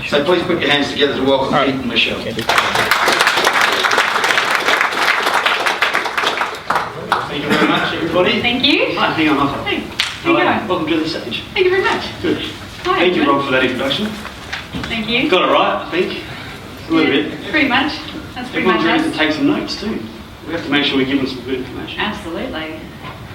So please put your hands together to welcome Pete and Michelle. Thank you very much, everybody. Thank you. Hi, hang on. Hey, Hello. how you going? Welcome to the stage. Thank you very much. Good. Hi, Thank you, everyone. Rob, for that introduction. Thank you. Got it right, I think. A little bit. Pretty much. That's pretty Everyone's much ready to us. take some notes too. We have to make sure we give them some good information. Absolutely.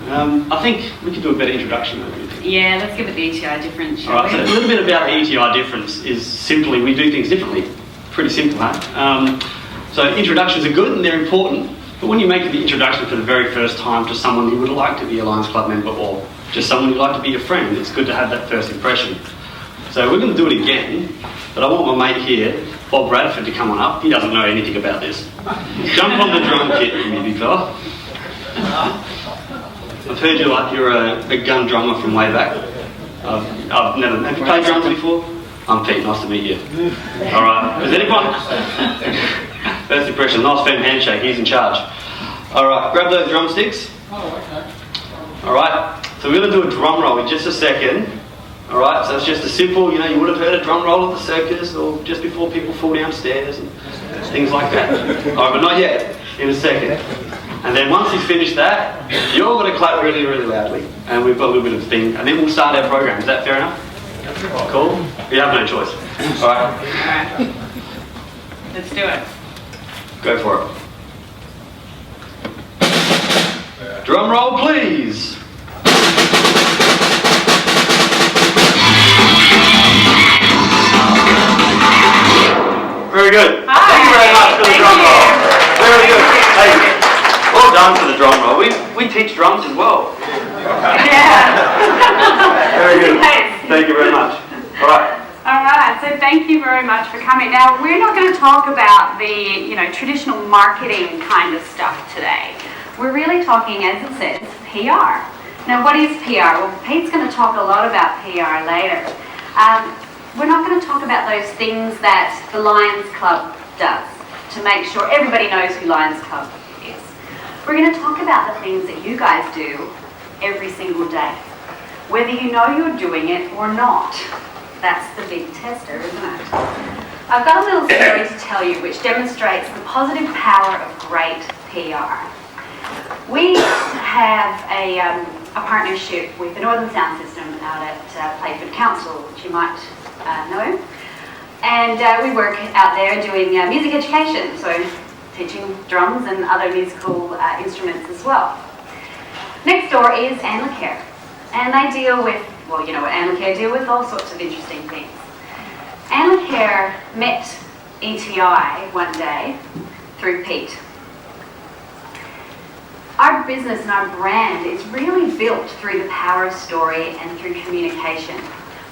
I think we could do a better introduction. Don't you think? Yeah, let's give it the ETI difference, shall Alright, so a we? little bit about the ETI difference is simply we do things differently. Pretty simple, huh? So introductions are good and they're important, but when you make the introduction for the very first time to someone who would like to be a Lions Club member or just someone who'd like to be a friend, it's good to have that first impression. So we're going to do it again, but I want my mate here, Bob Bradford, to come on up. He doesn't know anything about this. Jump on the drum kit, you big fella. I've heard you're a gun drummer from way back. Have you played drums before? I'm Pete, nice to meet you. Alright, is anyone? First impression, nice firm handshake, he's in charge. Alright, grab those drumsticks. Alright, so we're going to do a drum roll in just a second. Alright, so it's just a simple, you would have heard a drum roll at the circus or just before people fall downstairs and things like that. Alright, but not yet, in a second. And then once he's finished that, you're all going to clap really, really loudly. And we've got a little bit of thing. And then we'll start our program. Is that fair enough? Cool? You have no choice. Alright. Alright. Let's do it. Go for it. Drum roll, please. Very good. Hi. Thank you very much for the Thank drum you. roll. Very good. Hey, well done for the drum roll. We teach drums as well. Yeah. Very good. Nice. Thank you very much. All right. All right, so thank you very much for coming. Now, we're not going to talk about the, traditional marketing kind of stuff today. We're really talking, as it says, PR. Now, what is PR? Well, Pete's going to talk a lot about PR later. We're not going to talk about those things that the Lions Club does to make sure everybody knows who Lions Club is. We're going to talk about the things that you guys do every single day, whether you know you're doing it or not. That's the big tester, isn't it? I've got a little story to tell you which demonstrates the positive power of great PR. We have a partnership with the Northern Sound System out at Playford Council, which you might know. And we work out there doing music education, so teaching drums and other musical instruments as well. Next door is Care, and they deal with, well, you know what Care deal with, all sorts of interesting things. Care met ETI one day through Pete. Our business and our brand is really built through the power of story and through communication.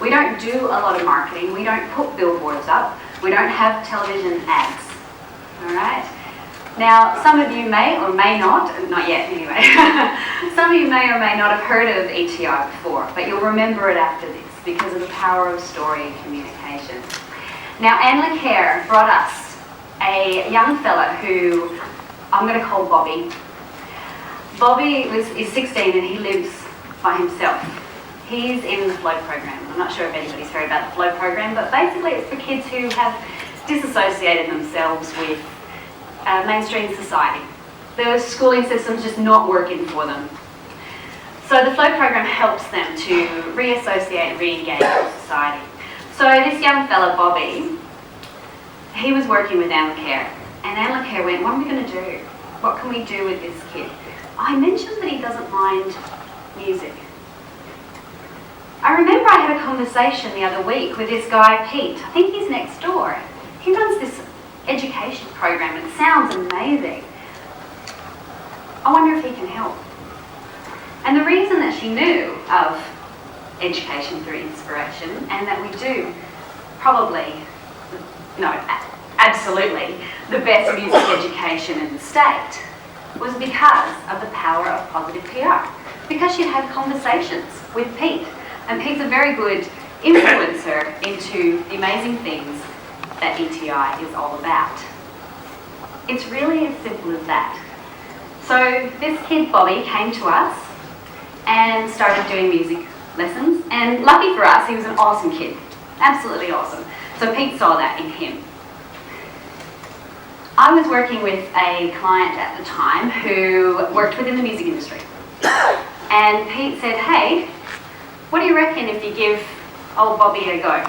We don't do a lot of marketing, we don't put billboards up, we don't have television ads, all right? Now, some of you may or may not yet anyway, some of you may or may not have heard of ETI before, but you'll remember it after this because of the power of story and communication. Now, Care brought us a young fella who I'm going to call Bobby. Bobby is 16 and he lives by himself. He's in the FLOW program. I'm not sure if anybody's heard about the FLOW program, but basically it's for kids who have disassociated themselves with mainstream society. The schooling system's just not working for them. So the FLOW program helps them to reassociate and re-engage with society. So this young fella, Bobby, he was working with Care, and Care went, what are we going to do? What can we do with this kid? I mentioned that he doesn't mind music. I remember I had a conversation the other week with this guy, Pete. I think he's next door. He runs this education program. It sounds amazing. I wonder if he can help. And the reason that she knew of education through inspiration, and that we do absolutely the best music education in the state, was because of the power of positive PR. Because she'd had conversations with Pete. And Pete's a very good influencer into the amazing things that ETI is all about. It's really as simple as that. So this kid, Bobby, came to us and started doing music lessons. And lucky for us, he was an awesome kid. Absolutely awesome. So Pete saw that in him. I was working with a client at the time who worked within the music industry. And Pete said, hey, what do you reckon if you give old Bobby a go?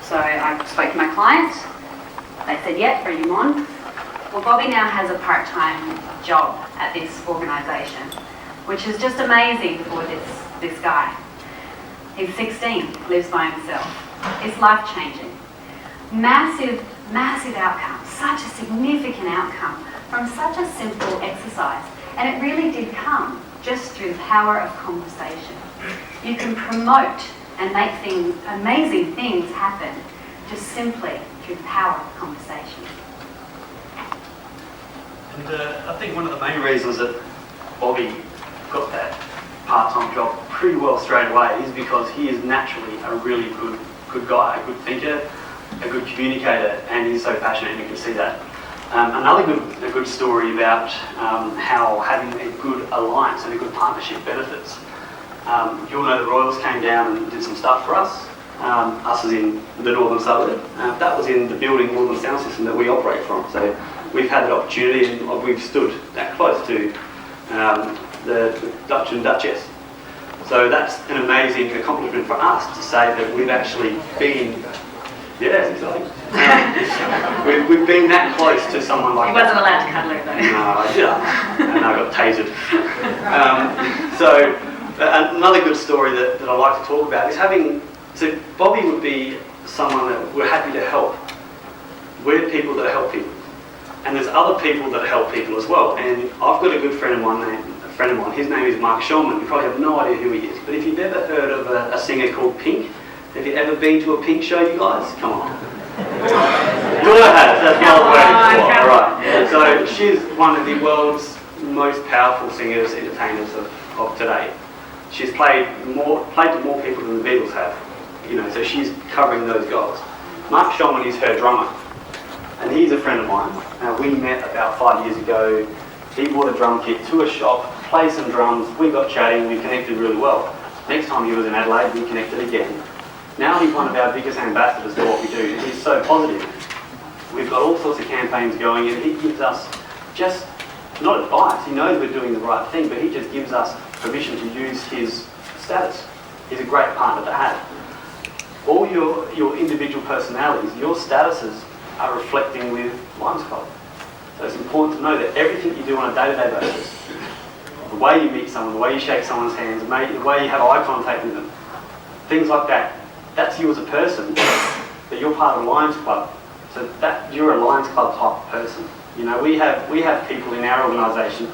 So I spoke to my client. They said, yeah, bring him on. Well, Bobby now has a part-time job at this organisation, which is just amazing for this guy. He's 16, lives by himself. It's life-changing. Massive outcome, such a significant outcome from such a simple exercise. And it really did come just through the power of conversation. You can promote and make amazing things happen just simply through the power of conversation. And I think one of the main reasons that Bobby got that part-time job pretty well straight away is because he is naturally a really good guy, a good thinker, a good communicator, and he's so passionate, and you can see that. Another good story about how having a good alliance and a good partnership benefits. You'll know the Royals came down and did some stuff for us. Us as in the northern suburb. That was in the building Northern Sound System that we operate from. So we've had that opportunity, and we've stood that close to the Dutch and Duchess. So that's an amazing accomplishment for us to say that we've actually been. Yeah, it's exciting. We've been that close to someone like that. He wasn't allowed to cuddle her though. No, I did. And I got tasered. So another good story that I like to talk about is so Bobby would be someone that we're happy to help. We're people that help people. And there's other people that help people as well. And I've got a good friend of mine, his name is Mark Shulman. You probably have no idea who he is. But if you've ever heard of a singer called Pink, have you ever been to a Pink show, you guys? Come on. Laura has, that's what I was waiting for. Right. So she's one of the world's most powerful singers, entertainers of today. She's played to more people than the Beatles have. So she's covering those goals. Mark Shulman is her drummer. And he's a friend of mine. We met about 5 years ago. He bought a drum kit to a shop, played some drums, we got chatting, we connected really well. Next time he was in Adelaide, we connected again. Now he's one of our biggest ambassadors for what we do. He's so positive. We've got all sorts of campaigns going, and he gives us just, not advice, he knows we're doing the right thing, but he just gives us permission to use his status. He's a great partner to have. All your individual personalities, your statuses are reflecting with Lions Club. So it's important to know that everything you do on a day-to-day basis, the way you meet someone, the way you shake someone's hands, the way you have eye contact with them, things like that, that's you as a person, but you're part of Lions Club. So that you're a Lions Club type of person. We have people in our organisation,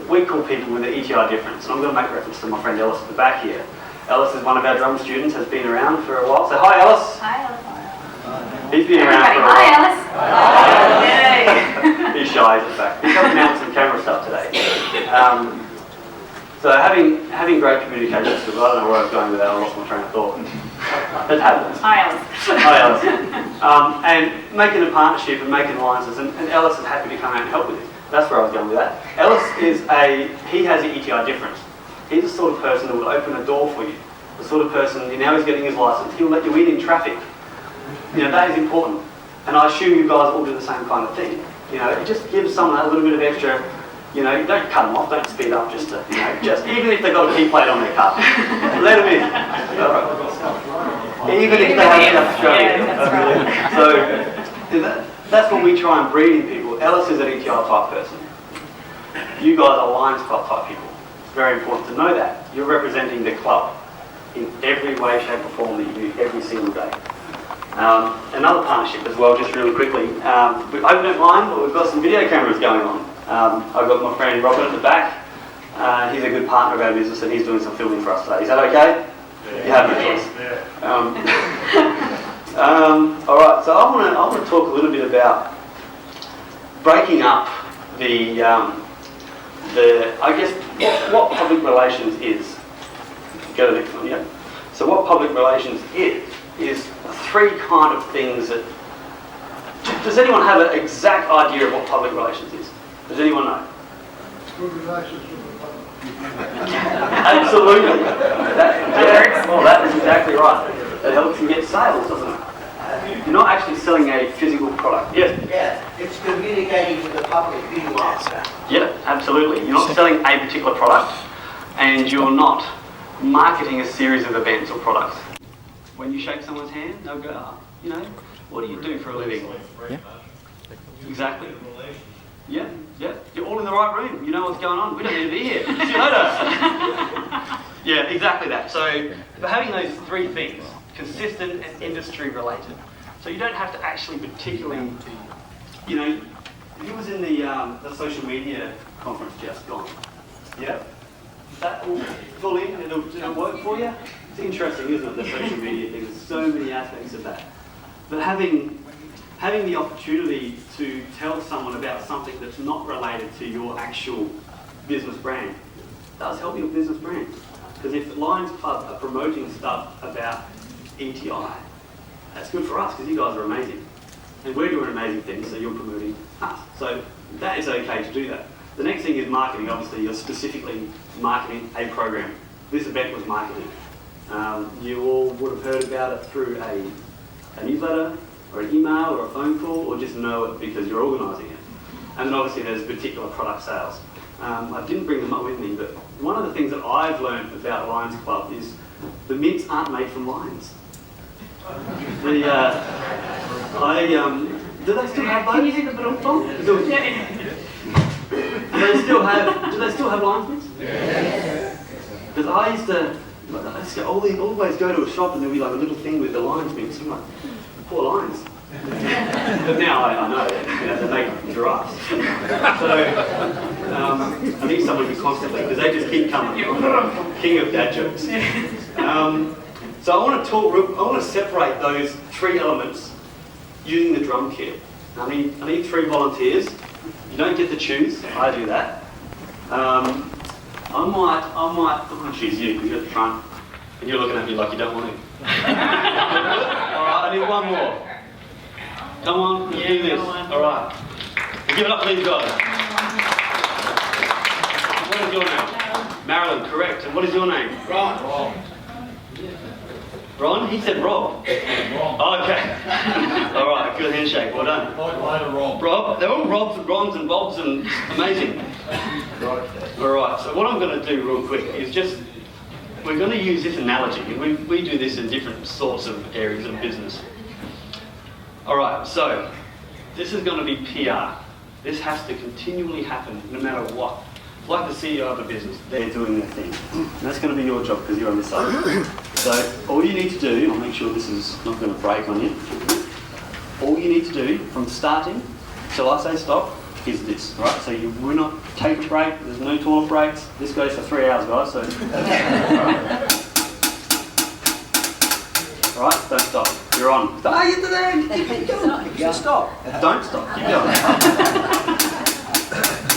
we call people with an ETI difference. And I'm going to make reference to my friend Ellis at the back here. Ellis is one of our drum students, has been around for a while. So hi Ellis. Hi Ellis. He's been around for a while. Hi Ellis. Hi. He's shy, in fact. He's helping out with some camera stuff today. So having great communication skills, I don't know where I was going with that, I lost my train of thought. It happens. Hi Ellis. Hi Ellis. And making a partnership and making alliances, and Ellis is happy to come out and help with this. That's where I was going with that. Ellis he has an ETI difference. He's the sort of person that will open a door for you. The sort of person, now he's getting his license, he'll let you in traffic. That is important. And I assume you guys all do the same kind of thing. It just gives someone a little bit of extra, don't cut them off, don't speed up just to, just even if they've got a key plate on their car. Let them in. Even if they have enough to show you. So that's what we try and breed in people. Ellis is an ETI type person. You guys are Lions Club type people. It's very important to know that. You're representing the club in every way, shape or form that you do every single day. Another partnership as well, just really quickly. I don't mind, but we've got some video cameras going on. I've got my friend Robert at the back. He's a good partner of our business and he's doing some filming for us today. Is that okay? Yeah. You have no choice. Yeah. All right, so I want to talk a little bit about breaking up I guess what public relations is. Go to the next one, yeah. So what public relations is three kind of things that. Does anyone have an exact idea of what public relations is? Does anyone know? Good relations with the public. Absolutely. That is exactly right. It helps you get sales, doesn't it? You're not actually selling a physical product. Yes? Yeah, it's communicating to the public who you are. Yeah, absolutely. You're not selling a particular product, and you're not marketing a series of events or products. When you shake someone's hand, they'll go, oh, you know, what do you do for a living? Yeah. Exactly. Yeah, yeah. You're all in the right room. You know what's going on. We don't need to be here. See you later. Yeah, exactly that. So, for having those three things, consistent and industry related. So you don't have to actually particularly, you know, he was in the social media conference just gone. Yeah? Is that all full in? It'll work for you? It's interesting, isn't it, the social media thing? There's so many aspects of that. But having the opportunity to tell someone about something that's not related to your actual business brand does help your business brand. Because if the Lions Club are promoting stuff about ETI, that's good for us because you guys are amazing. And we're doing amazing things, so you're promoting us. So that is okay to do that. The next thing is marketing. Obviously, you're specifically marketing a program. This event was marketed. You all would have heard about it through a newsletter, or an email, or a phone call, or just know it because you're organising it. And then obviously there's particular product sales. I didn't bring them up with me, but one of the things that I've learned about Lions Club is the mints aren't made from lions. Do they still have those? Can you do the little bump? Do they still have lions mints? Because I used to always go to a shop and there'd be like a little thing with the lions mints. I'm like, poor lions. But now I know that they make giraffes. So I think someone who's constantly, because they just keep coming. King of dad jokes. So I want to separate those three elements using the drum kit. I need 3 volunteers. You don't get to choose. I do that. I might choose you because you're at the front and you're looking at me like you don't want to. Alright, I need one more. Come on, let's do this. Alright. We'll give it up for these guys. What is your name? Marilyn, correct. And what is your name? Ron. Ron? He said Rob. Oh, okay. Alright, good handshake. Well done. Rob? They're all Robs and Rons and Bobs and amazing. Alright, so what I'm going to do real quick is we're going to use this analogy, and we do this in different sorts of areas of business. Alright, so this is going to be PR. This has to continually happen no matter what. Like the CEO of a business, they're doing their thing. And that's going to be your job because you're on this side. So all you need to do, I'll make sure this is not going to break on you. All you need to do from starting till I say stop is this, right? So you will not take a break, there's no toilet breaks. This goes for 3 hours, guys, so... Alright, don't stop. You're on. Ah, get to there! Keep going. Just stop. Don't stop. Keep going.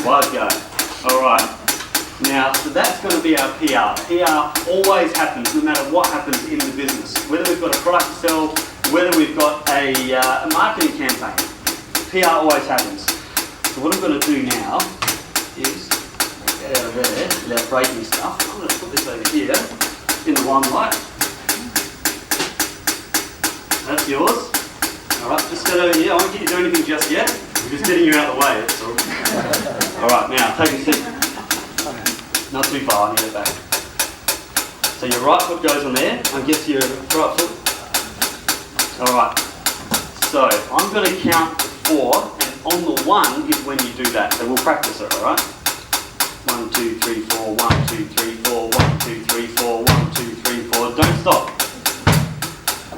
Wise go. Alright. Now, so that's going to be our PR. PR always happens, no matter what happens in the business. Whether we've got a product to sell, whether we've got a marketing campaign. PR always happens. So what I'm going to do now is get out of there without breaking stuff. I'm going to put this over here in the limelight. That's yours. Alright, just get over here. I won't get you to do anything just yet. I'm just getting you out of the way, that's all. Alright, now take a seat. Not too far, I need it back. So your right foot goes on there. I guess your right foot. Alright. So I'm going to count to 4, and on the 1 is when you do that. So we'll practice it, alright? 1, 2, 3, 4, 1, 2, 3, 4, 1, 2, 3, 4, 1, 2, 3, 4. Don't stop.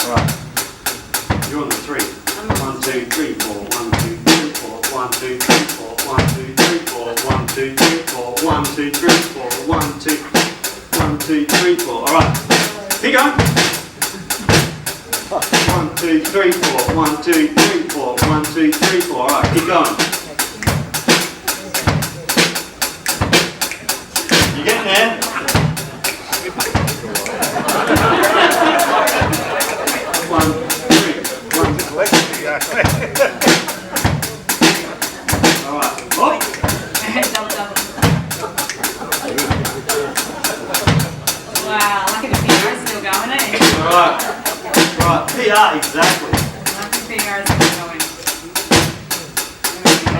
Alright. You're on the 3. 1, 2, 3, 4, 1, 2, 3, 4, 1, 2, 3, 4, 1, 2, 3, 4, 1, 2, 3, 4, 1, 2, 3, 4, 1, 2, 3, 4. Alright. Keep going. 1, 2, 3, 4, 1, 2, 3, 4, 1, 2, 3, 4. Alright, keep going. You're getting there. Alright. Oh. Wow, look at the PR still going, eh? Alright.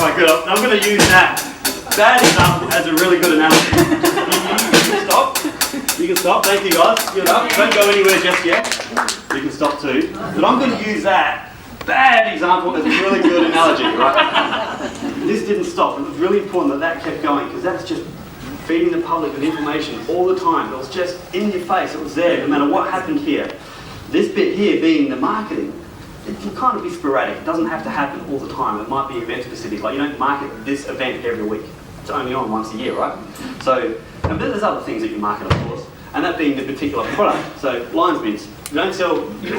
Right, good. I'm going to use that bad example as a really good analogy. You can stop. You can stop. Thank you, guys. Good up. Don't go anywhere just yet. You can stop too. But I'm going to use that bad example as a really good analogy, right? This didn't stop. It was really important that kept going because that's just feeding the public with information all the time. It was just in your face. It was there no matter what happened here. This bit here being the marketing, it can kind of be sporadic. It doesn't have to happen all the time. It might be event specific. Like you don't market this event every week. It's only on once a year, right? So, and there's other things that you market, of course. And that being the particular product. So, Lion's Mints. You don't sell,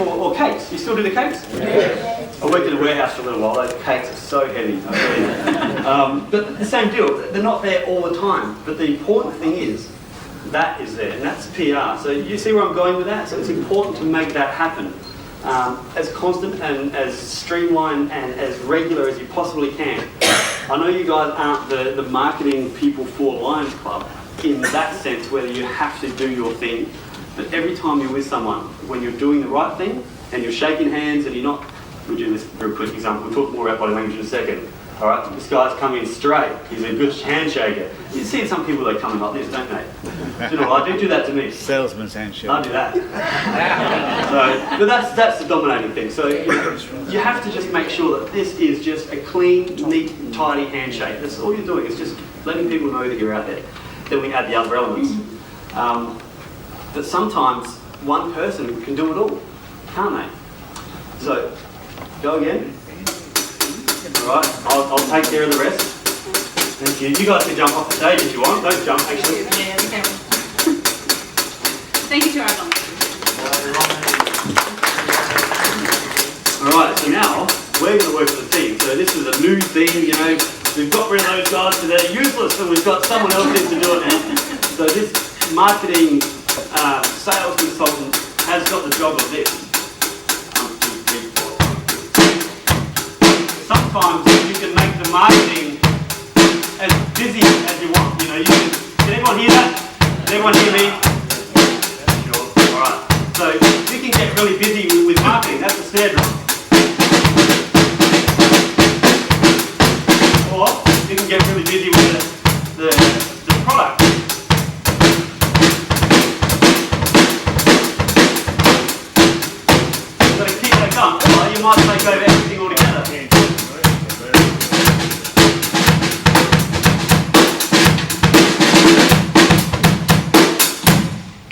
or cakes. You still do the cakes? Yeah. I worked at a warehouse for a little while. Those cakes are so heavy. But the same deal. They're not there all the time. But the important thing is, that is there. And that's PR. So you see where I'm going with that? So it's important to make that happen. As constant and as streamlined and as regular as you possibly can. I know you guys aren't the marketing people for Lions Club in that sense, whether you have to do your thing. But every time you're with someone, when you're doing the right thing and you're shaking hands and you're not, we'll do this very quick example, we'll talk more about body language in a second. All right, this guy's coming straight. He's a good handshaker. You see some people that come in like this, don't they? Do you know what? I do that to me. Salesman's handshake. I do that. So, but that's the dominating thing. So you have to just make sure that this is just a clean, neat, tidy handshake. That's all you're doing. It's just letting people know that you're out there. Then we add the other elements. That sometimes one person can do it all, can't they? So, go again. All right, I'll take care of the rest. Thank you. You guys can jump off the stage if you want. Don't jump, actually. Yeah, be careful. Thank you to our volunteers. All right, so now we're going to work with the team. So this is a new thing, you know. We've got rid of those guys so they're useless and we've got someone else in to do it now. So this marketing sales consultant has got the job of this. 1, 2, 3, 4. Sometimes you can make the marketing as busy as you want. You know, can everyone hear that? Can everyone hear me? Sure. All right. So you can get really busy with marketing. That's the snare drum. Or you can get really busy with the product. You've got to keep that going. Or you might take over everything altogether.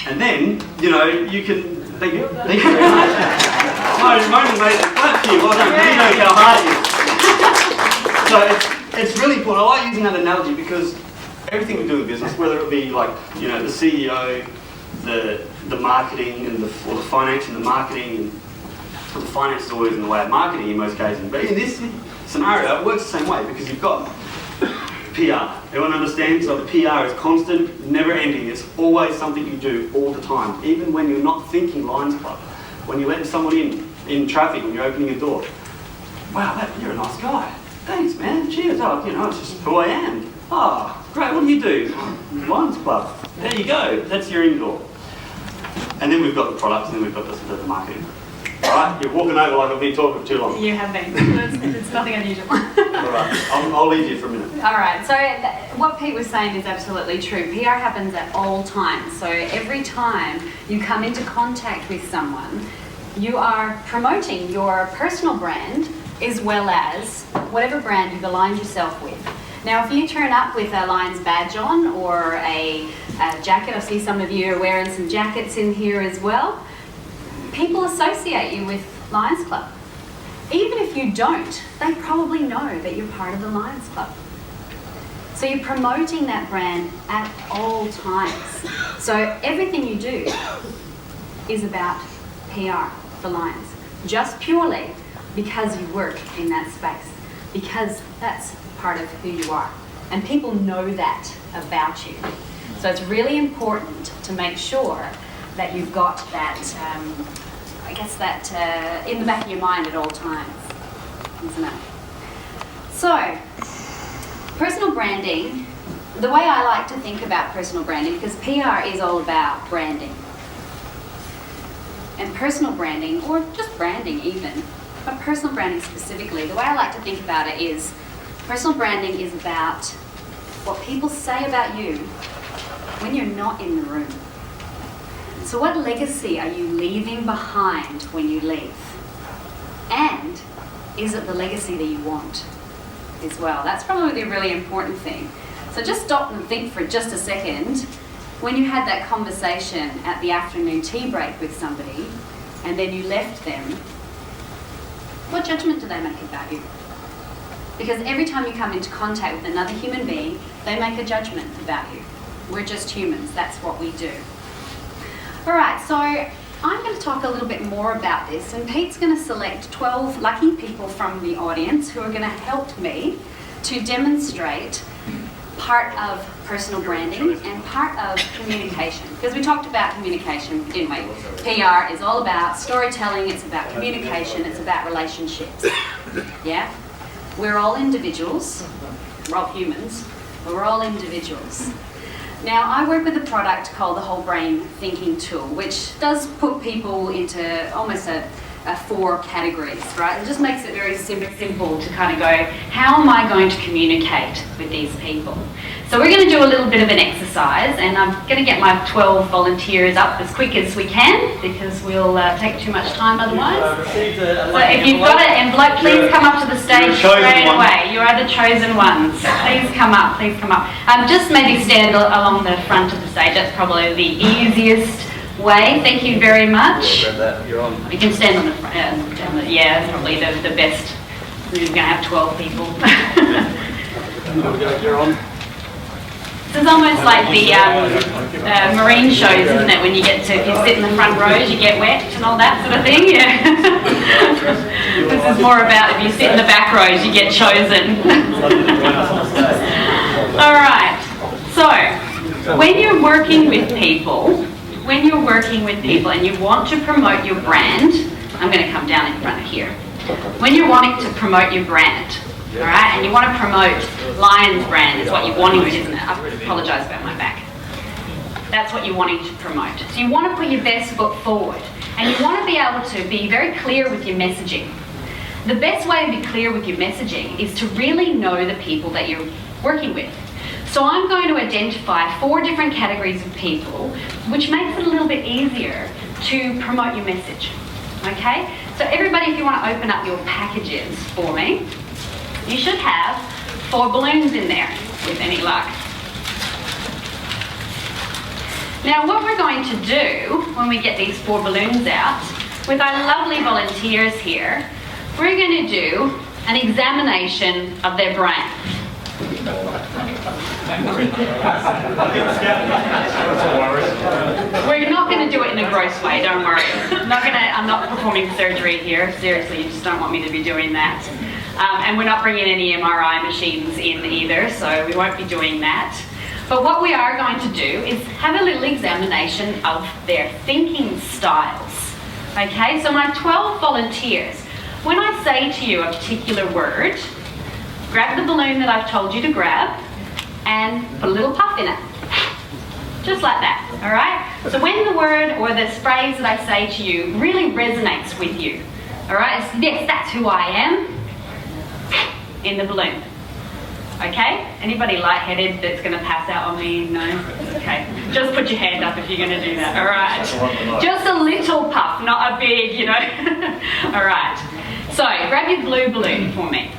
And then, you know, you can, thank you very much. Moni made it clap to you, well done, you know how hard it is. So it's really important. I like using that analogy because everything we do in business, whether it be like, you know, the CEO, the marketing and or the finance and the marketing, and the finance is always in the way of marketing in most cases. But in this scenario, it works the same way because you've got PR. Everyone understands? So the PR is constant, never ending. It's always something you do all the time, even when you're not thinking Lions Club. When you're letting someone in traffic, when you're opening a door. Wow, you're a nice guy. Thanks, man. Cheers. Oh, you know, it's just who I am. Oh, great. What do you do? Lions Club. There you go. That's your indoor. And then we've got the products, and then we've got the marketing. All right, you're walking over like I've been talking for too long. You have been. It's nothing unusual. All right, I'll leave you for a minute. All right, so what Pete was saying is absolutely true. PR happens at all times. So every time you come into contact with someone, you are promoting your personal brand as well as whatever brand you've aligned yourself with. Now, if you turn up with a Lions badge on or a jacket, I see some of you are wearing some jackets in here as well, people associate you with Lions Club. Even if you don't, they probably know that you're part of the Lions Club. So you're promoting that brand at all times. So everything you do is about PR for Lions, just purely because you work in that space, because that's part of who you are. And people know that about you. So it's really important to make sure that you've got that, in the back of your mind at all times, isn't it? So, personal branding, the way I like to think about personal branding, because PR is all about branding. And personal branding, or just branding even, but personal branding specifically, the way I like to think about it is Personal branding is about what people say about you when you're not in the room. So what legacy are you leaving behind when you leave? And is it the legacy that you want as well? That's probably the really important thing. So just stop and think for just a second. When you had that conversation at the afternoon tea break with somebody and then you left them, what judgment do they make about you? Because every time you come into contact with another human being, they make a judgment about you. We're just humans, that's what we do. All right, so I'm going to talk a little bit more about this, and Pete's going to select 12 lucky people from the audience who are going to help me to demonstrate part of personal branding and part of communication. Because we talked about communication, didn't we? PR is all about storytelling, it's about communication, it's about relationships. Yeah? We're all individuals, we're all humans, but we're all individuals. Now, I work with a product called the Whole Brain Thinking Tool, which does put people into almost a 4 categories, right? It just makes it very simple to kind of go, how am I going to communicate with these people? So we're going to do a little bit of an exercise, and I'm going to get my 12 volunteers up as quick as we can, because we'll take too much time otherwise. So if you've got an envelope, please come up to the stage straight away. You are the chosen ones. Please come up, please come up. Just maybe stand along the front of the stage. That's probably the easiest way. Thank you very much. You can stand on the front. Yeah, that's probably the best. We're going to have 12 people. You're on. This is almost like the marine shows, isn't it? When you get to, if you sit in the front rows, you get wet and all that sort of thing. Yeah. This is more about if you sit in the back rows, you get chosen. All right. So, when you're working with people, and you want to promote your brand, I'm going to come down in front of here. When you're wanting to promote your brand, all right, and you want to promote Lion's brand is what you're wanting to, isn't it? I apologise about my back. That's what you're wanting to promote. So you want to put your best foot forward, and you want to be able to be very clear with your messaging. The best way to be clear with your messaging is to really know the people that you're working with. So I'm going to identify 4 different categories of people, which makes it a little bit easier to promote your message. Okay? So everybody, if you want to open up your packages for me, you should have 4 balloons in there, with any luck. Now what we're going to do when we get these 4 balloons out, with our lovely volunteers here, we're going to do an examination of their brand. We're not going to do it in a gross way, don't worry. I'm not performing surgery here. Seriously, you just don't want me to be doing that. And we're not bringing any MRI machines in either, so we won't be doing that. But what we are going to do is have a little examination of their thinking styles. Okay, so my 12 volunteers, when I say to you a particular word, grab the balloon that I've told you to grab and put a little puff in it. Just like that, all right? So when the word or the phrase that I say to you really resonates with you, all right? Yes, that's who I am, in the balloon. Okay? Anybody lightheaded that's going to pass out on me? No? Okay. Just put your hand up if you're going to do that, all right? Just a little puff, not a big, you know. All right. So, grab your blue balloon for me.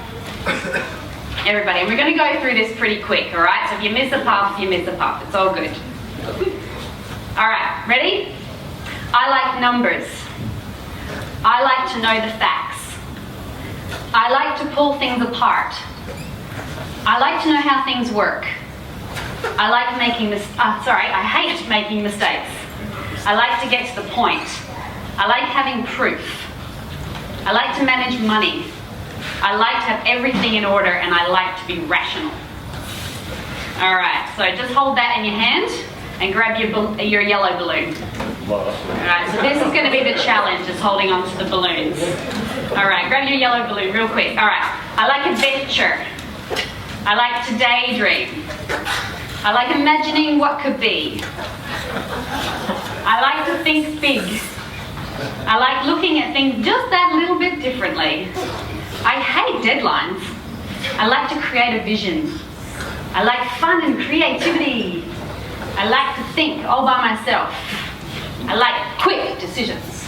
Everybody, and we're going to go through this pretty quick, all right? So if you miss a puff, you miss a puff. It's all good. All right, ready? I like numbers. I like to know the facts. I like to pull things apart. I like to know how things work. I like I hate making mistakes. I like to get to the point. I like having proof. I like to manage money. I like to have everything in order, and I like to be rational. All right, so just hold that in your hand and grab your yellow balloon. All right, so this is going to be the challenge, is holding on to the balloons. All right, grab your yellow balloon real quick. All right, I like adventure. I like to daydream. I like imagining what could be. I like to think big. I like looking at things just that little bit differently. I hate deadlines. I like to create a vision. I like fun and creativity. I like to think all by myself. I like quick decisions.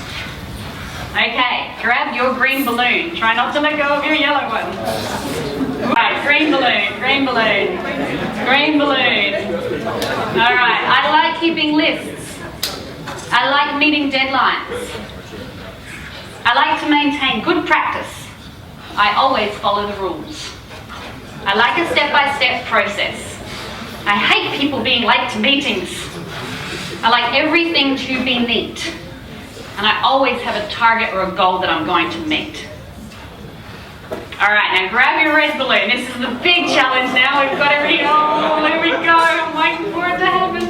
Okay, grab your green balloon. Try not to let go of your yellow one. Right, green balloon, green balloon, green balloon. All right, I like keeping lists. I like meeting deadlines. I like to maintain good practice. I always follow the rules. I like a step-by-step process. I hate people being late to meetings. I like everything to be neat. And I always have a target or a goal that I'm going to meet. All right, now grab your red balloon. This is the big challenge now. We've got everything. Oh, there we go. I'm waiting for it to happen.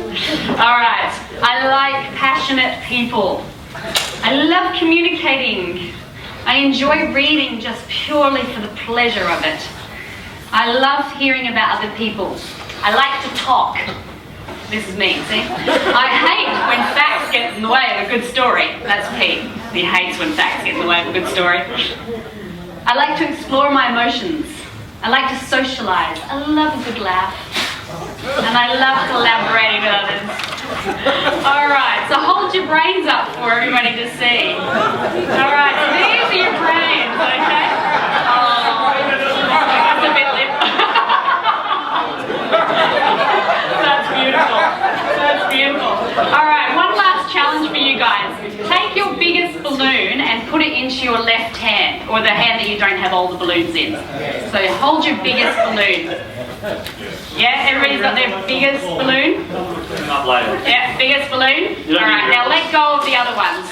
All right, I like passionate people. I love communicating. I enjoy reading just purely for the pleasure of it. I love hearing about other people. I like to talk. This is me, see? I hate when facts get in the way of a good story. That's Pete. He hates when facts get in the way of a good story. I like to explore my emotions. I like to socialise. I love a good laugh. And I love collaborating with others. All right, so hold your brains up for everybody to see. All right, so these are your brains, okay? Oh, that's a bit lip. That's beautiful. That's beautiful. All right, one last challenge for you guys. Take your biggest balloon and put it into your left hand, or the hand that you don't have all the balloons in. So hold your biggest balloon. Yeah, everybody's got their biggest balloon? Yeah, biggest balloon? Alright, now let go of the other ones.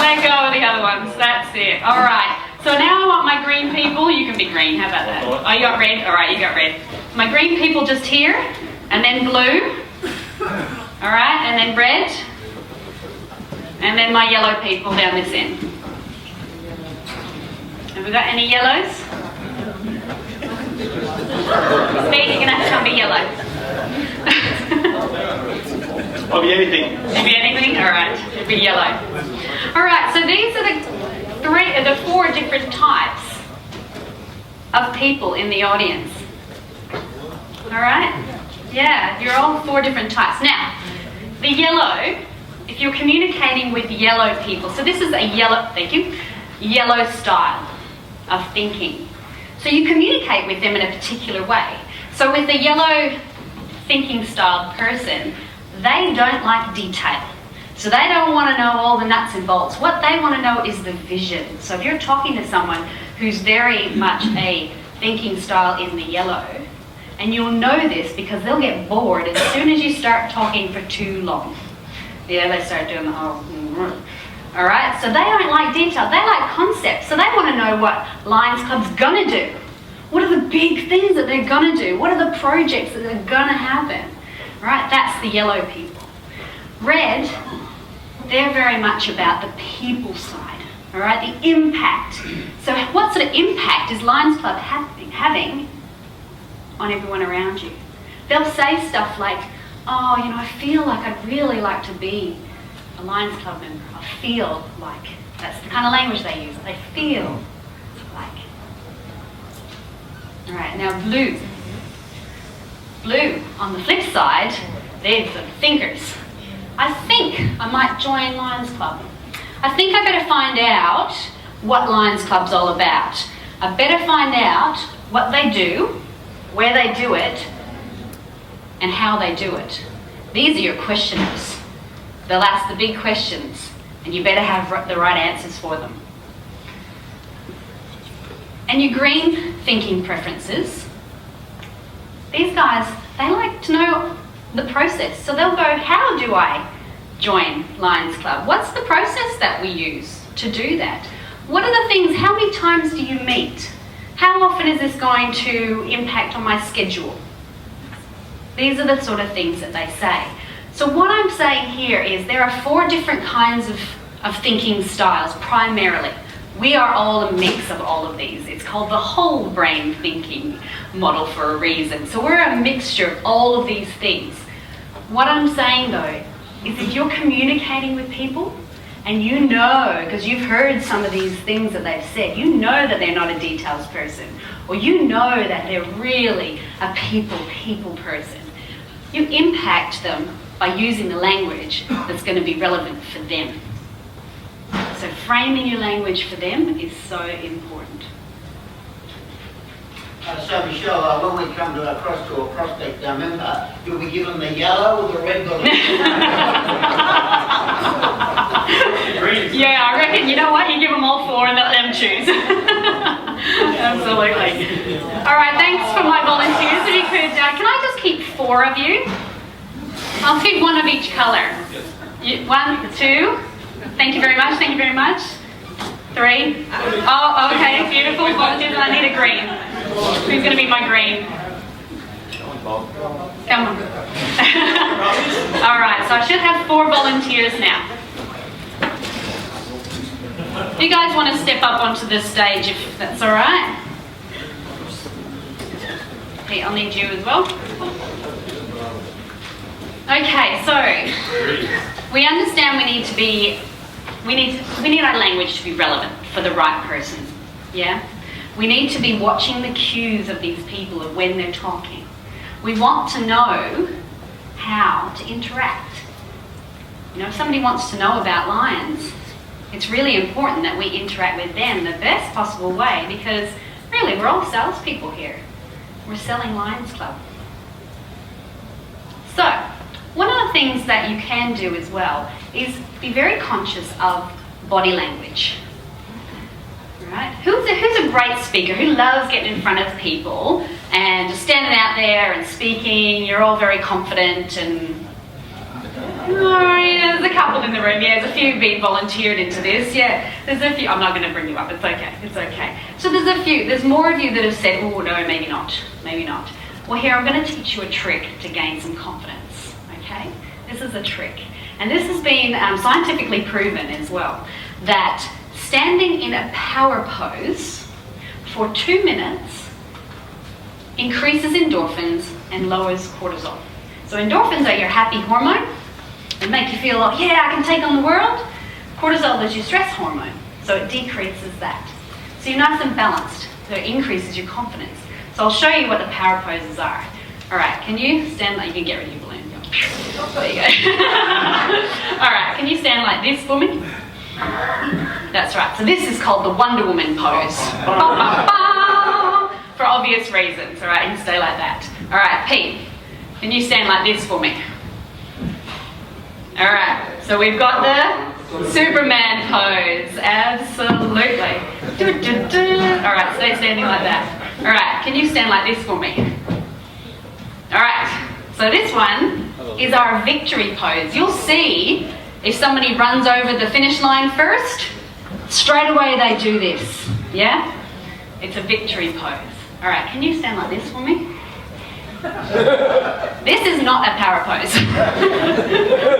Let go of the other ones, that's it. Alright, so now I want my green people. You can be green, how about that? Oh, you got red? Alright, you got red. My green people just here, and then blue. Alright, and then red. And then my yellow people down this end. Have we got any yellows? Pete, you're going to have to come be yellow. I'll be anything. You'll be anything? Alright, you'll be yellow. Alright, so these are the four different types of people in the audience. Alright? Yeah, you're all four different types. Now, the yellow, if you're communicating with yellow people, so this is a yellow, thank you, yellow style of thinking. So you communicate with them in a particular way. So with the yellow thinking style person, they don't like detail. So they don't want to know all the nuts and bolts. What they want to know is the vision. So if you're talking to someone who's very much a thinking style in the yellow, and you'll know this because they'll get bored as soon as you start talking for too long. Yeah, they start doing the whole... All right, so they don't like detail. They like concepts. So they want to know what Lions Club's going to do. What are the big things that they're going to do? What are the projects that are going to happen? Right, that's the yellow people. Red, they're very much about the people side. All right, the impact. So what sort of impact is Lions Club having on everyone around you? They'll say stuff like, oh, you know, I feel like I'd really like to be a Lions Club member. I feel like. That's the kind of language they use. They feel like. All right, now blue. Blue, on the flip side, they're the thinkers. I think I might join Lions Club. I think I better find out what Lions Club's all about. I better find out what they do, where they do it, and how they do it. These are your questioners. They'll ask the big questions, and you better have the right answers for them. And your green thinking preferences, these guys, they like to know the process. So they'll go, how do I join Lions Club? What's the process that we use to do that? What are the things, how many times do you meet? How often is this going to impact on my schedule? These are the sort of things that they say. So what I'm saying here is there are four different kinds of thinking styles, primarily. We are all a mix of all of these. It's called the whole brain thinking model for a reason. So we're a mixture of all of these things. What I'm saying though, is if you're communicating with people, And you know, because you've heard some of these things that they've said, you know that they're not a details person, or you know that they're really a people person. You impact them by using the language that's going to be relevant for them. So framing your language for them is so important. So Michelle, when we come to a prospect member, do we give them the yellow or the red balloon? Yeah, I reckon, you know what, you give them all 4 and let them choose. Absolutely. All right, thanks for my volunteers. If you could, can I just keep 4 of you? I'll keep 1 of each colour. 1, 2. Thank you very much, thank you very much. 3. Oh, okay, beautiful. Volunteers, I need a green. Who's going to be my green? Come on. All right, so I should have 4 volunteers now. You guys want to step up onto this stage if that's all right? Okay, I'll need you as well. Okay, so we understand we need our language to be relevant for the right person. Yeah? We need to be watching the cues of these people of when they're talking. We want to know how to interact. You know, if somebody wants to know about lions, it's really important that we interact with them the best possible way, because really we're all salespeople here. We're selling Lions Club. So, one of the things that you can do as well is be very conscious of body language. Right? Who's a great speaker? Who loves getting in front of people and just standing out there and speaking? You're all very confident and... Oh, yeah, there's a couple in the room. Yeah, there's a few being volunteered into this. Yeah, there's a few. I'm not going to bring you up. It's okay. It's okay. So there's a few. There's more of you that have said, oh, no, maybe not. Maybe not. Well, here, I'm going to teach you a trick to gain some confidence. Okay? This is a trick. And this has been scientifically proven as well, that standing in a power pose for 2 minutes increases endorphins and lowers cortisol. So endorphins are your happy hormone and make you feel like, yeah, I can take on the world. Cortisol is your stress hormone, so it decreases that. So you're nice and balanced, so it increases your confidence. So I'll show you what the power poses are. All right, can you stand like, you can get rid of your balloon. There you go. All right, can you stand like this for me? That's right. So this is called the Wonder Woman pose. For obvious reasons. All right, you can stay like that. All right, Pete, can you stand like this for me? All right. So we've got the Superman pose. Absolutely. All right, stay standing like that. All right, can you stand like this for me? All right. So this one is our victory pose. You'll see if somebody runs over the finish line first, straight away they do this, yeah? It's a victory pose. All right, can you stand like this for me? This is not a power pose.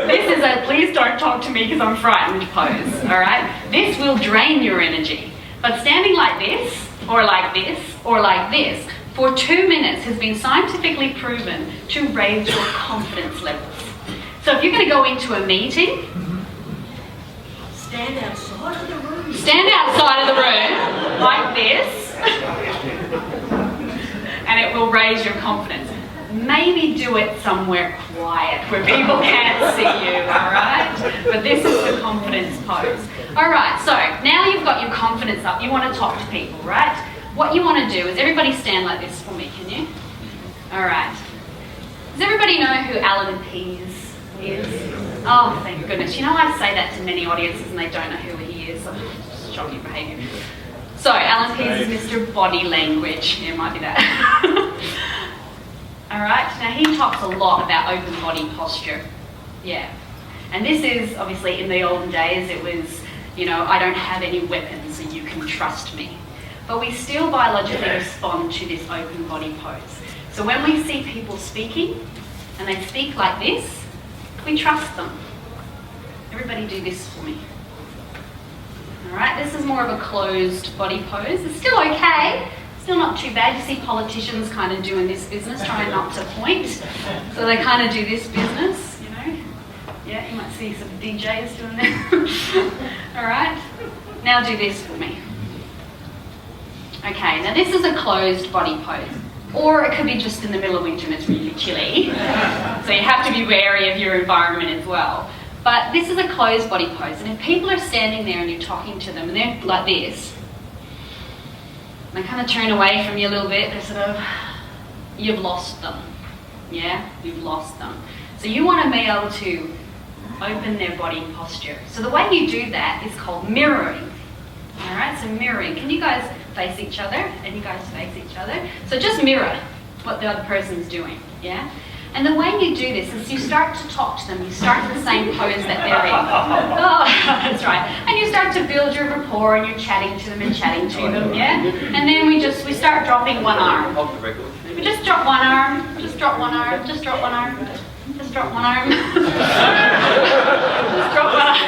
This is a please don't talk to me because I'm frightened pose, all right? This will drain your energy. But standing like this, or like this, or like this, for 2 minutes has been scientifically proven to raise your confidence levels. So if you're going to go into a meeting, Stand outside of the room. Stand outside of the room like this, and it will raise your confidence. Maybe do it somewhere quiet where people can't see you, all right? But this is the confidence pose. All right, so now you've got your confidence up. You want to talk to people, right? What you want to do is everybody stand like this for me, can you? All right. Does everybody know who Alan Pease is? Oh, thank goodness. You know, I say that to many audiences and they don't know who he is. Shocking behaviour. So, Alan Pease is Mr. Body Language. Yeah, it might be that. All right. Now, he talks a lot about open body posture. Yeah. And this is, obviously, in the olden days, it was, you know, I don't have any weapons so you can trust me. But we still biologically respond to this open body pose. So when we see people speaking, and they speak like this, we trust them. Everybody do this for me. All right, this is more of a closed body pose. It's still okay, still not too bad. You see politicians kind of doing this business, trying not to point. So they kind of do this business, you know. Yeah, you might see some DJs doing that. All right. Now do this for me. Okay, now this is a closed body pose. Or it could be just in the middle of winter and it's really chilly. So you have to be wary of your environment as well. But this is a closed body pose. And if people are standing there and you're talking to them and they're like this, they kind of turn away from you a little bit, they're sort of, you've lost them. Yeah, you've lost them. So you want to be able to open their body posture. So the way you do that is called mirroring. All right, so mirroring. Can you guys face each other? And you guys face each other? So just mirror what the other person's doing, yeah? And the way you do this is you start to talk to them. You start in the same pose that they're in. Oh, that's right. And you start to build your rapport and you're chatting to them and chatting to them, yeah? And then we start dropping one arm. We just drop one arm, just drop one arm, just drop one arm. Just drop one arm. Just drop one arm.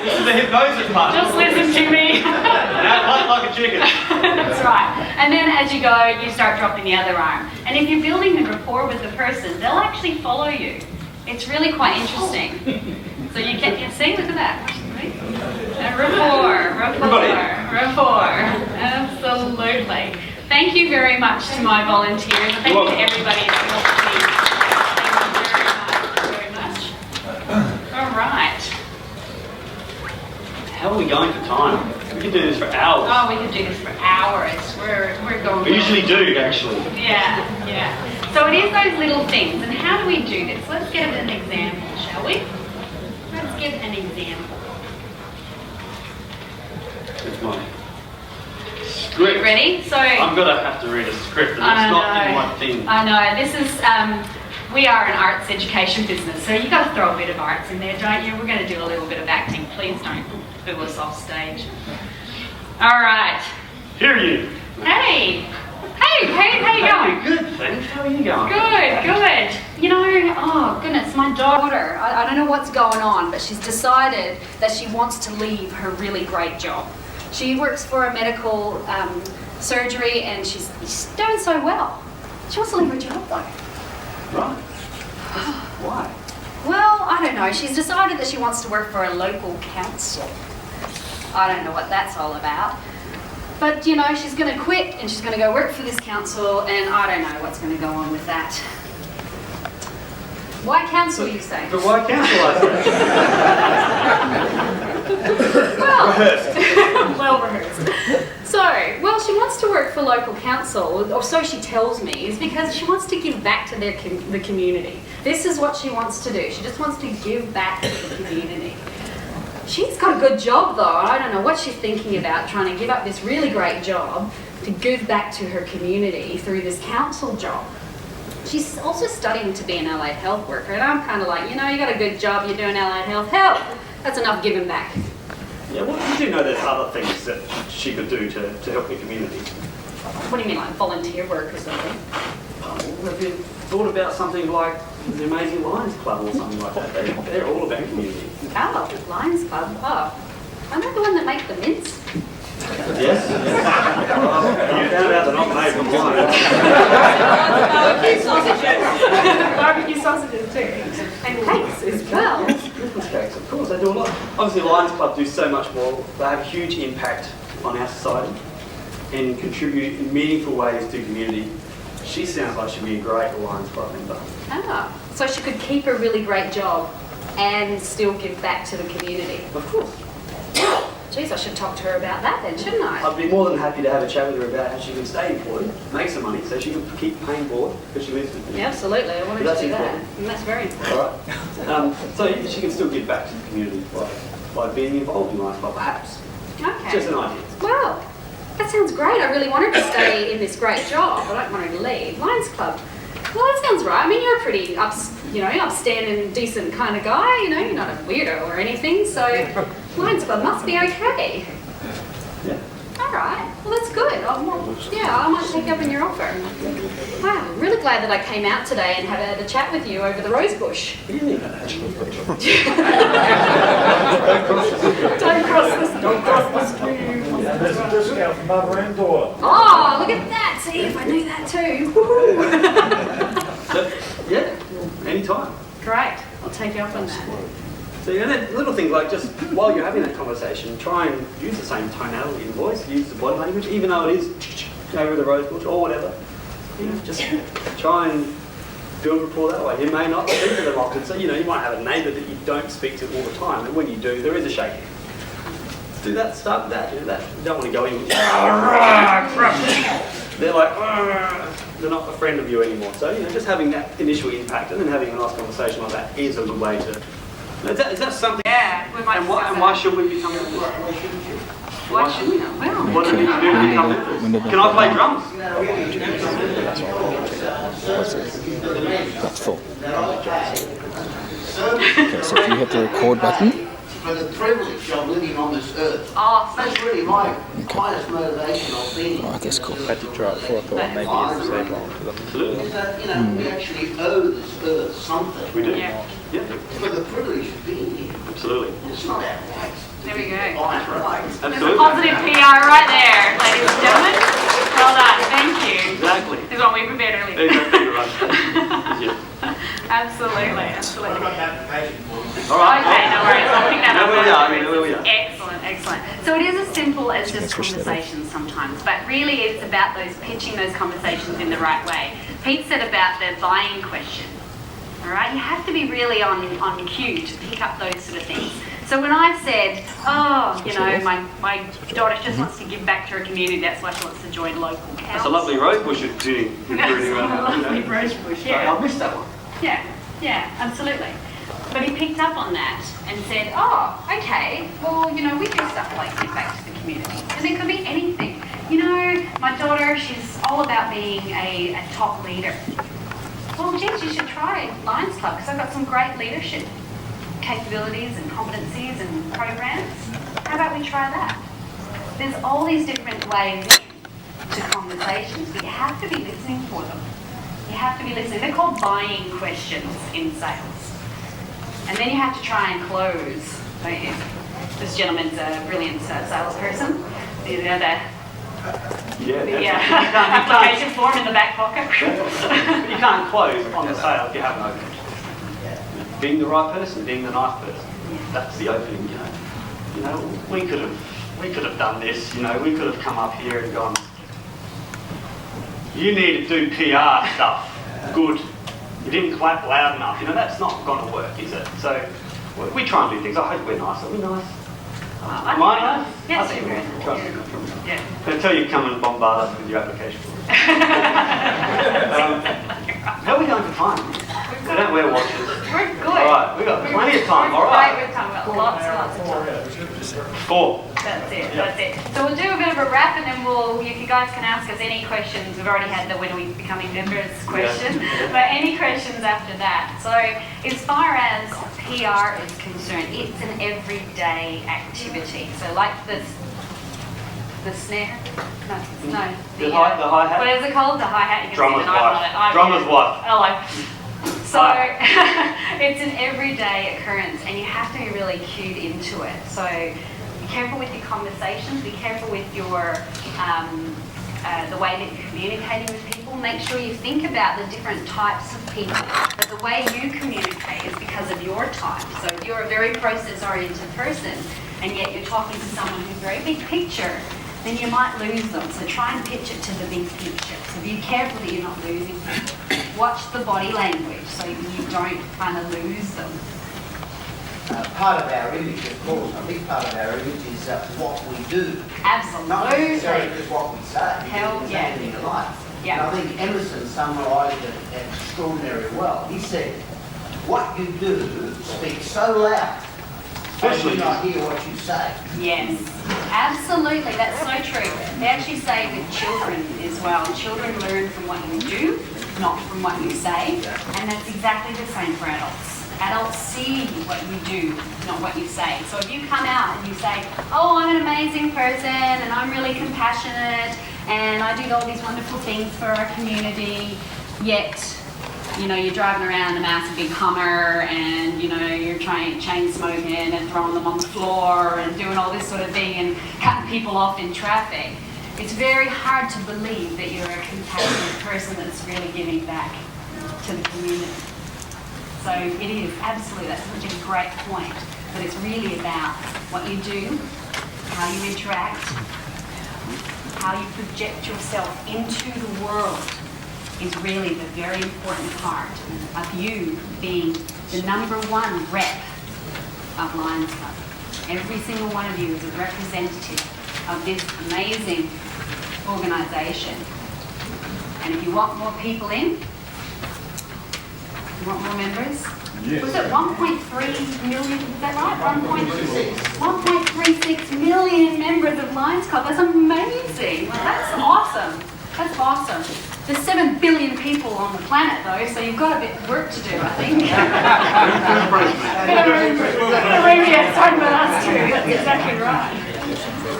This is the hypnosis part. Just listen to me. Now, like a chicken. That's right. And then as you go, you start dropping the other arm. And if you're building the rapport with the person, they'll actually follow you. It's really quite interesting. So you see, look at that. Rapport. Absolutely. Thank you very much to my volunteers. And thank you to everybody that helped me. All right. How are we going for time? We can do this for hours. Oh, we could do this for hours. We're going. We usually do, actually. Yeah. So it is those little things. And how do we do this? Let's give an example, shall we? Let's give an example. It's my script. You ready? So I'm gonna have to read a script, and it's not in my thing. I know. This is. We are an arts education business, so you got to throw a bit of arts in there, don't you? We're going to do a little bit of acting. Please don't boo us off stage. All right. Hear you. Hey, how you going? Good, thanks. How are you going? Good. You know, oh goodness, my daughter, I don't know what's going on, but she's decided that she wants to leave her really great job. She works for a medical surgery and she's doing so well. She wants to leave her job though. Right. Why? Well, I don't know. She's decided that she wants to work for a local council. I don't know what that's all about. But, you know, she's going to quit and she's going to go work for this council and I don't know what's going to go on with that. Why council, you say? But why council, I say? Well rehearsed. So, well, she wants to work for local council, or so she tells me, is because she wants to give back to the community. This is what she wants to do. She just wants to give back to the community. She's got a good job, though. I don't know what she's thinking about, trying to give up this really great job to give back to her community through this council job. She's also studying to be an allied health worker, and I'm kind of like, you know, you got a good job, you're doing allied health. Help! That's enough giving back. Yeah, well, you do know there's other things that she could do to help the community. What do you mean, like volunteer work or something? Have you thought about something like the Amazing Lions Club or something like that? They're all about community. Oh, Lions Club. Oh, I'm not the one that make the mince. Yes? You found out they're not made from wine. Barbecue sausages too. And cakes as well. Christmas cakes, of course, they do a lot. Obviously, Lions Club do so much more. They have a huge impact on our society and contribute in meaningful ways to community. She sounds like she'd be a great Lions Club member. Ah, so she could keep a really great job and still give back to the community. Of course. Geez, I should talk to her about that then, shouldn't I? I'd be more than happy to have a chat with her about how she can stay employed, make some money, so she can keep paying for it because she lives with me. Yeah, absolutely. I wanted to do that. And that's very important. All right. So she can still give back to the community by being involved in Lions Club, perhaps. Okay. Just an idea. Well, that sounds great. I really wanted to stay in this great job. I don't want her to leave. Lions Club. Well, that sounds right. I mean, you're a pretty upstanding, decent kind of guy. You know, you're not a weirdo or anything. So Lions Club must be okay. Yeah. All right. Well, that's good. I might take you up on your offer. Wow, I'm really glad that I came out today and had a chat with you over the rose bush. Really? Don't cross the stream. Yeah, there's a discount for mother and daughter. Oh, look at that. See, if I knew that too. So, yeah, anytime. Great. I'll take you up on that. So then little things like just while you're having that conversation, try and use the same tonality in voice, use the body language, even though it is over the rose bush or whatever. Just try and build rapport that way. You may not speak to them often, so you might have a neighbour that you don't speak to all the time, and when you do, there is a shaking. Do that, start with that. You don't want to go in with they're like, they're not a friend of you anymore. So just having that initial impact and then having a nice conversation like that is a good way to. Is that something? Yeah, we might. And why should we become members? Why should we not? Well, What do we need to do to become members? Can I play drums? That's full. Okay, so if you hit the record button. For the privilege of living on this earth. oh, That's really my highest motivation of being. Oh, that's cool. I had to try it before I thought maybe it was very long for them. Absolutely. Is that, we actually owe this earth something. We do. Yeah. Yeah. For the privilege of being here. Absolutely. It's not our right. There we go. By right. There's a Absolutely. positive PR right there, ladies and gentlemen. Well done, thank you. Exactly. This is what we prepared earlier. Exactly right. Yeah. Absolutely, absolutely. All right. Okay, no worries. I'll pick that There up. we are. There we are. Excellent, excellent. So it is as simple as just conversations sometimes, but really it's about pitching those conversations in the right way. Pete said about the buying question. All right, you have to be really on cue to pick up those sort of things. So when I said, my daughter just wants to give back to her community, that's why she wants to join local council. That's a lovely rose bush you're doing. That's a lovely rose bush, yeah. I missed that one. Yeah, absolutely. But he picked up on that and said, oh, okay, well, we do stuff like give back to the community. And it could be anything. My daughter, she's all about being a top leader. Well, geez, you should try Lions Club because I've got some great leadership capabilities and competencies and programs. How about we try that? There's all these different ways to conversations, but you have to be listening for them. You have to be listening. They're called buying questions in sales. And then you have to try and close, don't you? This gentleman's a brilliant salesperson. The application form in the back pocket. You can't close on the sale if you haven't opened. Being the right person, being the nice person. That's the opening, we could have done this, we could have come up here and gone, you need to do PR stuff. Good. You didn't clap loud enough. That's not going to work, is it? So we try and do things. I hope we're nice. Are we nice? Am I nice? Yes, I think you're we're trust me. Yeah. Until you come and bombard us with your application form. How are we going for time? We don't wear watches. We're good. All right, we've got plenty of time. All right. We're talking about lots and lots of time. 4. That's it. So we'll do a bit of a wrap and then you guys can ask us any questions. We've already had the when are we becoming members question, but any questions after that. So as far as PR is concerned, it's an everyday activity. So like the snare? No. The hi-hat? What is it called? The hi-hat. You can Drummer's see that I've got it. wife. Drummer's wife. Hello. So it's an everyday occurrence and you have to be really cued into it. So be careful with your conversations, be careful with your the way that you're communicating with people. Make sure you think about the different types of people. But the way you communicate is because of your type. So if you're a very process-oriented person and yet you're talking to someone who's very big picture, then you might lose them. So try and pitch it to the big picture. So be careful that you're not losing them. Watch the body language so you don't kind of lose them. Part of our image, of course, a big part of our image is what we do. Absolutely. Not necessarily just what we say. Hell It's yeah. everything in life. Yeah. And I think Emerson summarised it extraordinarily well. He said, what you do speaks so loud, I do not hear what you say. Yes, absolutely. That's so true. They actually say with children as well. Children learn from what you do, not from what you say. And that's exactly the same for adults. Adults see what you do, not what you say. So if you come out and you say, oh, I'm an amazing person and I'm really compassionate and I do all these wonderful things for our community, yet you're driving around a massive big Hummer and, you're trying chain smoking and throwing them on the floor and doing all this sort of thing and cutting people off in traffic. It's very hard to believe that you're a compassionate person that's really giving back to the community. So it is, absolutely, that's such a great point. but it's really about what you do, how you interact, how you project yourself into the world is really the very important part of you being the #1 rep of Lions Club. Every single one of you is a representative of this amazing organisation. And if you want more people in, you want more members? Yes. Was it 1.3 million, is that right? 1.36 million members of Lions Club. That's amazing. Well, that's awesome. That's awesome. There's 7 billion people on the planet though, so you've got a bit of work to do, I think. Bit of room, yeah, starting with us too. That's exactly right.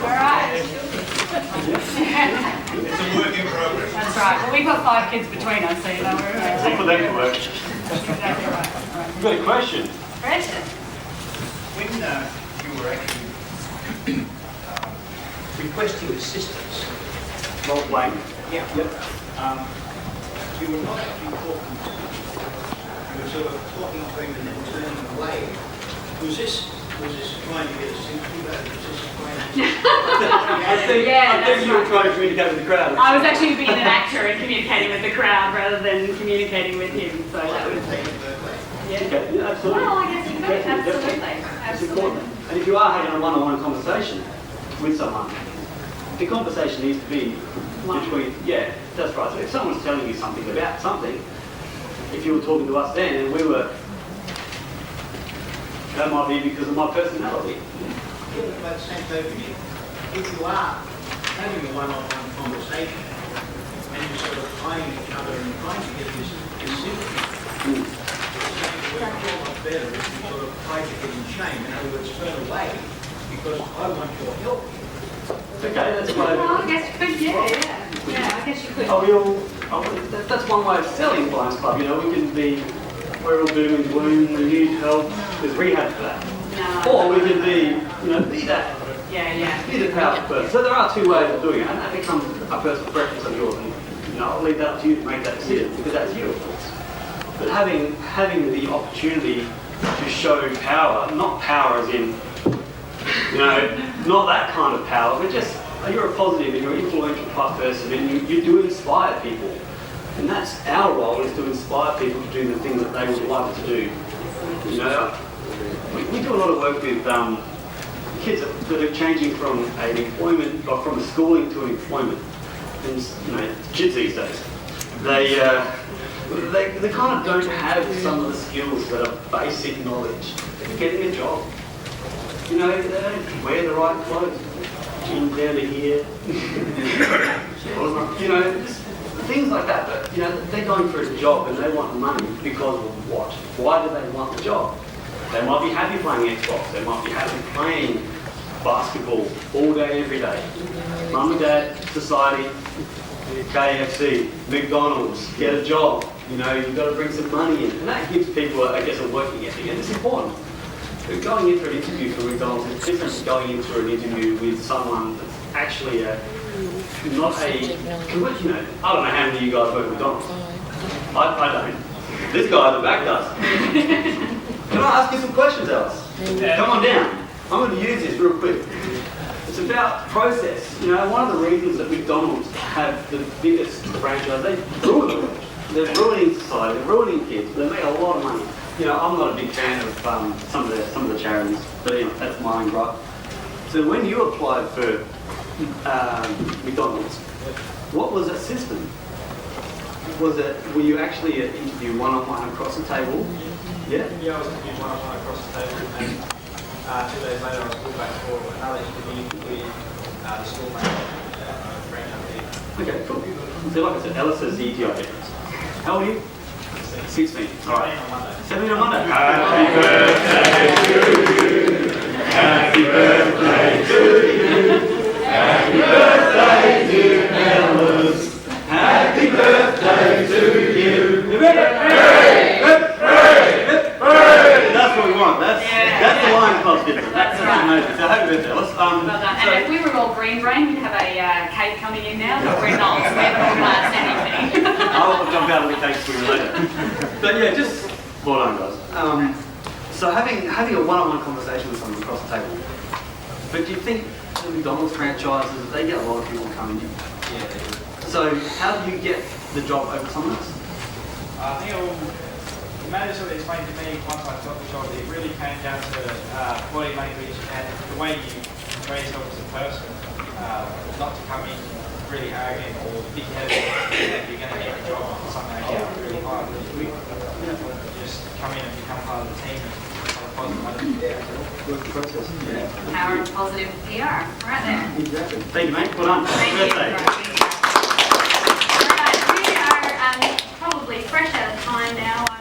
All right. It's a work in progress. That's right. Well, we've got 5 kids between us, so you know we're okay. For them to work. That's exactly right. All right. We've got a question. Question. When you were actually requesting assistance, Role playing. yeah, you were not actually talking to him. You were sort of talking to him and then turning away. Was this trying to get a sympathy vote? Was this trying to... I think you were trying to communicate with the crowd. I was actually being an actor and communicating with the crowd rather than communicating with him. So that was yeah. Okay, yeah, absolutely. Well, I guess you could. Absolutely. It's important. And if you are having a one-on-one conversation with someone, the conversation needs to be between, yeah, that's right. So if someone's telling you something about something, if you were talking to us then and we were, that might be because of my personality. Yeah, but at the same token, if you are having a one-on-one conversation and you're sort of eyeing each other and trying to get this sympathy, it's going to work a lot better if you sort of try to get in shame. In other words, turn away because I want your help. Okay, that's why. Well, I guess you could, yeah, I guess you could. That's one way of selling Lions Club. You know, we can be, we're all doom and gloom, we need help. There's rehab for that. No. Or we can be, be that. Yeah. Be the powerful person. So there are 2 ways of doing it, and that becomes a personal preference of yours. And, I'll leave that up to you to make that decision because that's you, of course. But having the opportunity to show power, not power as in, not that kind of power, but just you're a positive and you're an influential type person and you do inspire people. And that's our role, is to inspire people to do the things that they would like to do. We do a lot of work with kids that are changing from an employment, or from a schooling to an employment. And kids these days, they kind of don't have some of the skills that are basic knowledge for getting a job. They don't wear the right clothes. Chin down to here. Just things like that. But, they're going for a job and they want money because of what? Why do they want the job? They might be happy playing Xbox. They might be happy playing basketball all day, every day. Mum and Dad, society, KFC, McDonald's, get a job. You've got to bring some money in. And that gives people, a working ethic. And it's important. But going in for an interview for McDonald's is different to going in for an interview with someone that's actually I don't know how many of you guys work at McDonald's. I don't. This guy at the back does. Can I ask you some questions, Alice? Come on down. I'm going to use this real quick. It's about process. One of the reasons that McDonald's have the biggest franchise, they ruin the world. They're ruining society, they're ruining kids, they make a lot of money. I'm not a big fan of some of the charities, but that's my own right. So when you applied for McDonald's, what was that system? Were you actually interviewed one-on-one across the table? Yeah? Yeah, I was interviewed one-on-one across the table, and 2 days later I was called back for another interview with the store manager, franchise. Okay, cool. So like I said, Alice has the ETI difference. How old are you? 16. All right. 17 on Monday. Happy birthday to you. Happy birthday to you. Happy birthday to Alice. Happy birthday to you. You ready? That's what we want. That's the Lions Club difference. That's right. So happy birthday, Alice. And if we were all green brain, we'd have a cake coming in now, but we're not, so we haven't organised anything. I'll jump out of the cake sooner or later. But yeah, just well done, guys. So having a one-on-one conversation with someone across the table. But do you think the McDonald's franchises, they get a lot of people coming in? Yeah, they do. So how do you get the job over someone else? I think the manager sort of explained to me once I got the job, it really came down to body language and the way you carry yourself as a person. Not to come in really arrogant or big-headed that you're going to get the job or something like that really hard, really quick. Just come in and become part of the team and have a positive attitude. Work the process. Yeah. Power of positive PR, right there. Exactly. Thank you, mate. Well done. Thank you. Birthday. Alright, we are probably fresh out of time now, I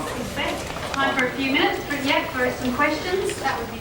would expect. Time for a few minutes, for some questions. That would be